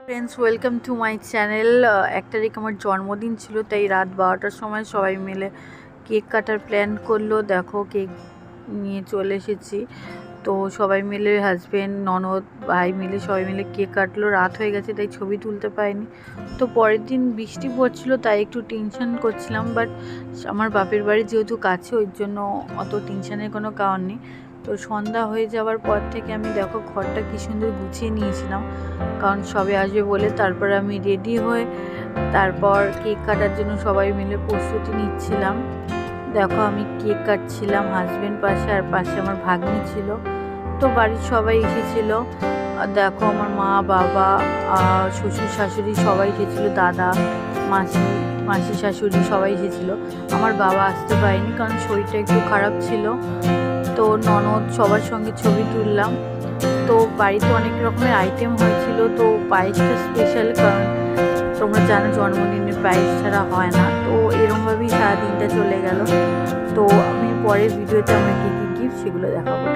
Friends, welcome to my channel. 1 তারিখ আমার জন্মদিন ছিল, তাই রাত 12টার সময় সবাই মিলে কেক কাটার প্ল্যান করলো। দেখো কেক নিয়ে চলে এসেছি। তো সবাই মিলে হাজব্যান্ড, ননদ, ভাই মিলে সবাই মিলে কেক কাটলো। রাত হয়ে গেছে তাই ছবি তুলতে পারিনি। তো পরের দিন বৃষ্টি পড়ছিল তাই একটু টেনশন করছিলাম, বাট আমার বাপের বাড়ি যেহেতু কাছে ওই জন্য অত টেনশনের কোনো কারণ নেই। তো সন্ধ্যা হয়ে যাওয়ার পর থেকে আমি দেখো ঘরটা কী সুন্দর গুছিয়ে নিয়েছিলাম, কারণ সবে আসবে বলে। তারপর আমি রেডি হয়ে তারপর কেক কাটার জন্য সবাই মিলে প্রস্তুতি নিচ্ছিলাম। দেখো আমি কেক কাটছিলাম, হাজব্যান্ড পাশে, আর পাশে আমার ভাগ্নি ছিল। তো বাড়ির সবাই এসেছিল। দেখো আমার মা, বাবা, শ্বশুর শাশুড়ি সবাই এসেছিলো, দাদা, মাসি শাশুড়ি সবাই এসেছিল। আমার বাবা আসতে পারেনি কারণ শরীরটা একটু খারাপ ছিল। তো ননদ সবার সঙ্গে ছবি তুললাম। তো বাড়িতে অনেক রকমের আইটেম হয়েছিল। তো পায়েসটা স্পেশাল, কারণ তোমরা জানো জন্মদিনে পায়েস ছাড়া হয় না। তো এরকমভাবেই সারাদিনটা চলে গেল। তো আমি পরের ভিডিওতে আমাকে কী গিফট সেগুলো দেখাবো।